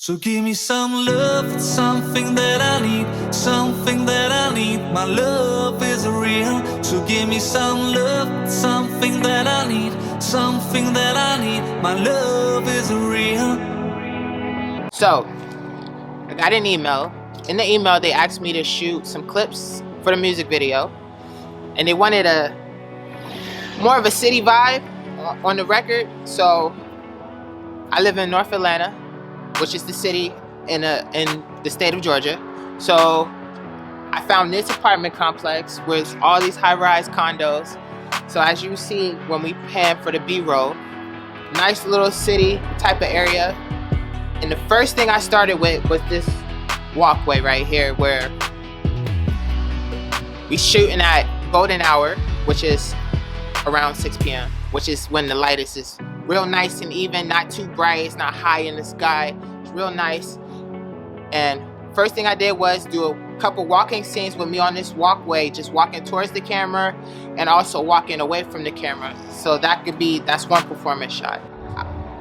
So give me some love, it's something that I need, something that I need. My love is real. So give me some love, it's something that I need, something that I need. My love is real. So, I got an email. In the email, they asked me to shoot some clips for the music video, and they wanted more of a city vibe on the record. So, I live in North Atlanta, which is the city in the state of Georgia. So I found this apartment complex with all these high-rise condos. So as you see when we pan for the B-roll, nice little city type of area. And the first thing I started with was this walkway right here where we shooting at golden hour, which is around 6 p.m., which is when the light is just real nice and even, not too bright, it's not high in the sky, it's real nice. And first thing I did was do a couple walking scenes with me on this walkway, just walking towards the camera and also walking away from the camera. So that's one performance shot.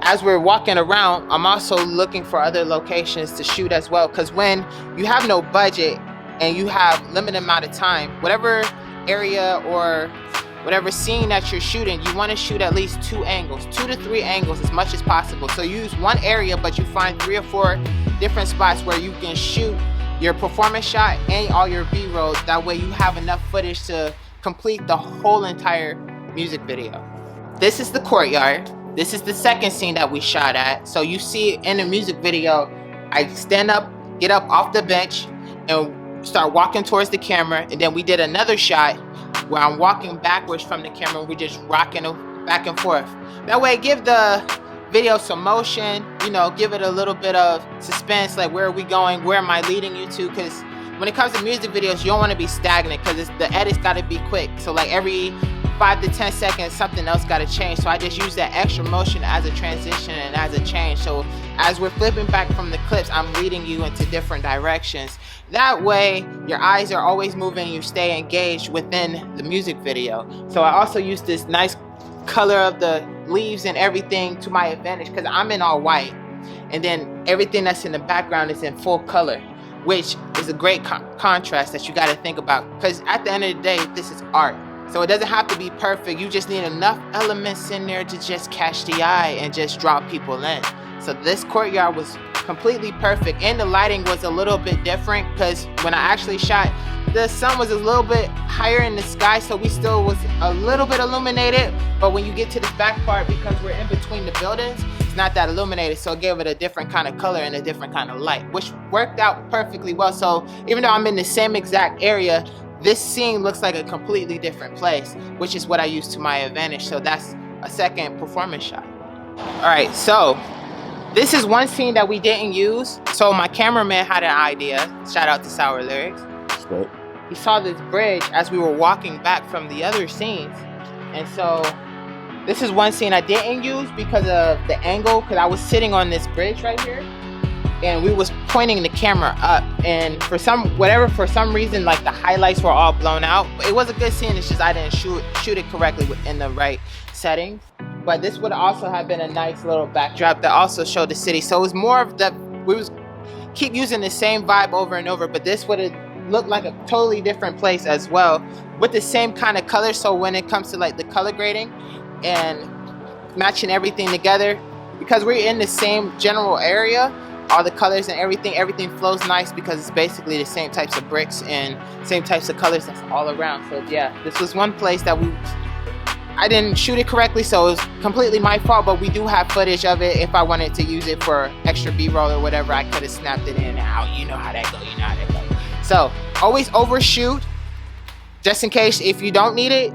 As we're walking around, I'm also looking for other locations to shoot as well, because when you have no budget and you have limited amount of time, whatever area or whatever scene that you're shooting, you want to shoot at least 2 to 3 angles as much as possible. So you use one area, but you find 3 or 4 different spots where you can shoot your performance shot and all your B-roll. That way you have enough footage to complete the whole entire music video. This is the courtyard. This is the second scene that we shot at. So you see in the music video, I stand up, get up off the bench, and start walking towards the camera. And then we did another shot where I'm walking backwards from the camera. We're just rocking back and forth. That way, give the video some motion, give it a little bit of suspense, like where are we going, where am I leading you to? Because when it comes to music videos, you don't want to be stagnant, because the edits got to be quick. So like every 5 to 10 seconds, something else got to change. So I just use that extra motion as a transition and as a change. So as we're flipping back from the clips, I'm leading you into different directions. That way, your eyes are always moving and you stay engaged within the music video. So I also use this nice color of the leaves and everything to my advantage, because I'm in all white. And then everything that's in the background is in full color, which is a great contrast that you got to think about. Because at the end of the day, this is art. So it doesn't have to be perfect. You just need enough elements in there to just catch the eye and just draw people in. So this courtyard was completely perfect, and the lighting was a little bit different, because when I actually shot, the sun was a little bit higher in the sky, so we still was a little bit illuminated. But when you get to this back part, because we're in between the buildings, it's not that illuminated, so it gave it a different kind of color and a different kind of light, which worked out perfectly well. So even though I'm in the same exact area, this scene looks like a completely different place, which is what I use to my advantage. So that's a second performance shot. All right, so this is one scene that we didn't use. So my cameraman had an idea. Shout out to Sour Lyrics. Right. He saw this bridge as we were walking back from the other scenes. And so this is one scene I didn't use because of the angle, because I was sitting on this bridge right here and we was pointing the camera up, and for some reason, like the highlights were all blown out. It was a good scene, it's just I didn't shoot it correctly within the right settings. But this would also have been a nice little backdrop that also showed the city. So it was more of the, we was keep using the same vibe over and over, but this would have looked like a totally different place as well, with the same kind of color. So when it comes to like the color grading and matching everything together, because we're in the same general area, all the colors and everything flows nice, because it's basically the same types of bricks and same types of colors that's all around. So yeah, this was one place that I didn't shoot it correctly, so it was completely my fault, but we do have footage of it. If I wanted to use it for extra B-roll or whatever, I could have snapped it in and out. You know how that go, So always overshoot, just in case. If you don't need it,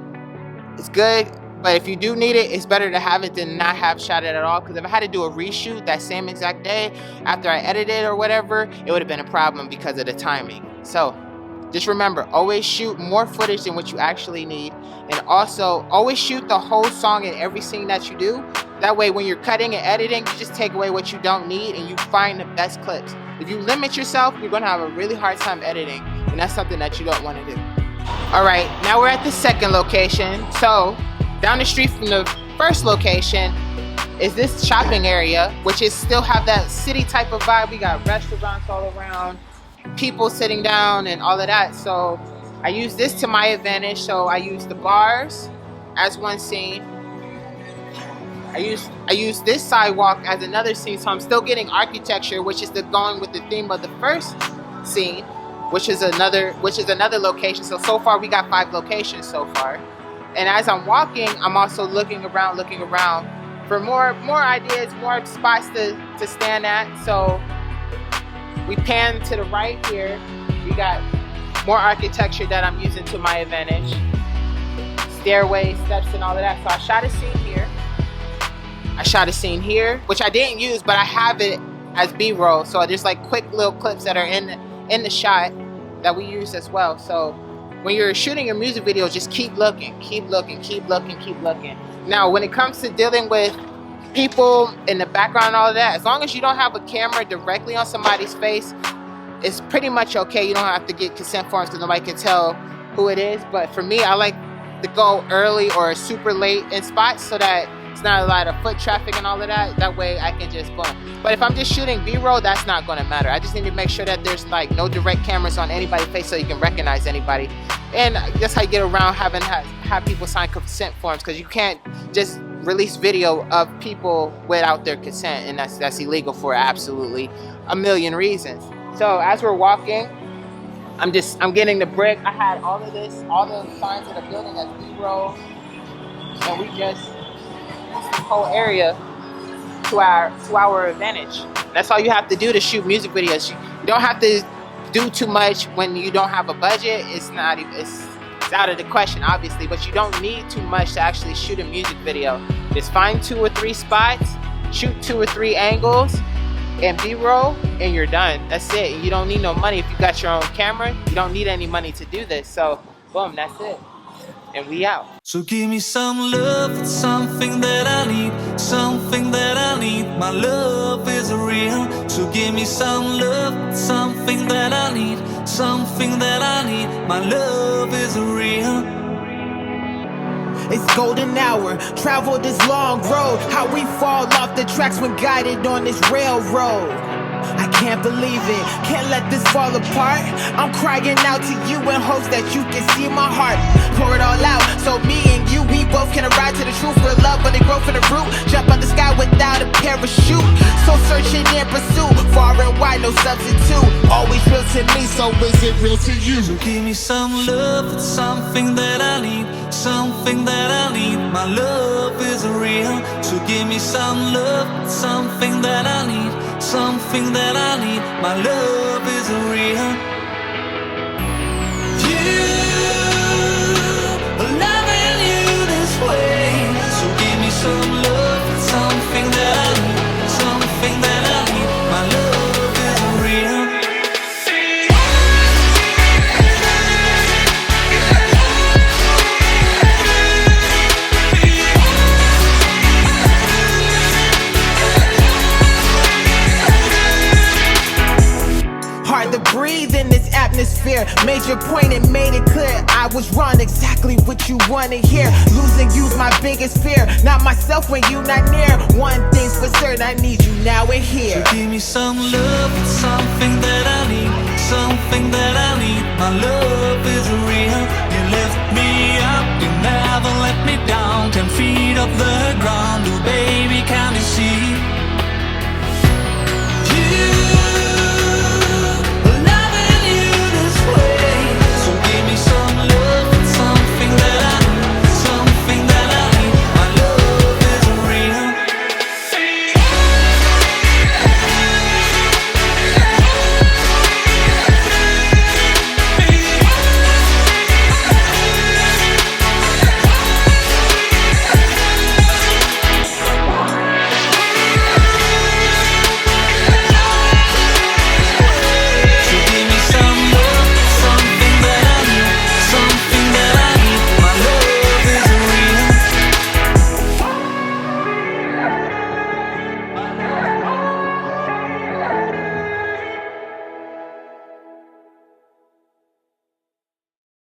it's good. But if you do need it, it's better to have it than not have shot it at all. Because if I had to do a reshoot that same exact day after I edited or whatever, it would have been a problem because of the timing. So just remember, always shoot more footage than what you actually need. And also, always shoot the whole song in every scene that you do. That way, when you're cutting and editing, you just take away what you don't need and you find the best clips. If you limit yourself, you're going to have a really hard time editing. And that's something that you don't want to do. All right, now we're at the second location. So down the street from the first location is this shopping area, which is still have that city type of vibe. We got restaurants all around, people sitting down and all of that. So I use this to my advantage. So I use the bars as one scene. I use this sidewalk as another scene. So I'm still getting architecture, which is going with the theme of the first scene, which is another location. So far we got 5 locations so far. And as I'm walking, I'm also looking around for more ideas, more spots to stand at. So we pan to the right here. We got more architecture that I'm using to my advantage. Stairways, steps, and all of that. So I shot a scene here. I shot a scene here, which I didn't use, but I have it as B-roll. So there's like quick little clips that are in the shot that we use as well. So when you're shooting your music video, just keep looking. Now, when it comes to dealing with people in the background and all of that, as long as you don't have a camera directly on somebody's face, it's pretty much okay. You don't have to get consent forms because nobody can tell who it is. But for me, I like to go early or super late in spots so that it's not a lot of foot traffic and all of that. That way I can just boom. But if I'm just shooting B-roll, that's not going to matter. I just need to make sure that there's like no direct cameras on anybody's face so you can recognize anybody. And that's how you get around have people sign consent forms, because you can't just release video of people without their consent, and that's illegal for absolutely a million reasons. So as we're walking, I'm getting the brick. I had all of this, all the signs of the building as B-roll, and we just use this whole area to our advantage. That's all you have to do to shoot music videos. You don't have to do too much when you don't have a budget. It's out of the question, obviously, but you don't need too much to actually shoot a music video. Just find 2 or 3 spots, shoot 2 or 3 angles, and B-roll, and you're done. That's it. You don't need no money. If you got your own camera, you don't need any money to do this. So boom, that's it. And we out. So give me some love, it's something that I need, something that I need. My love is real. So give me some love, it's something that I need, something that I need. My love is real. It's golden hour, travel this long road. How we fall off the tracks when guided on this railroad. I can't believe it, can't let this fall apart. I'm crying out to you in hopes that you can see my heart. Pour it all out, so me and you, we both can arrive to the truth. Real love, but they grow from the root. Jump out the sky without a parachute. So searching in pursuit, far and wide, no substitute. Always real to me, so is it real to you? So give me some love, it's something that I need, something that I need. My love is real. So give me some love, it's something that I need, something that I need. My love is real. Loving you this way. So give me some love, it's something that I need, something that I need. My love is real. Hard to breathe in this atmosphere. Made your point and made it clear I was wrong, exactly what you wanna hear. Losing you's my biggest fear, not myself when you not near. One thing's for certain, I need you now and here. So give me some love, it's something that I need, something that I need. My love is real. You lift me up, you never let me down. 10 feet off the ground, oh baby, can you see?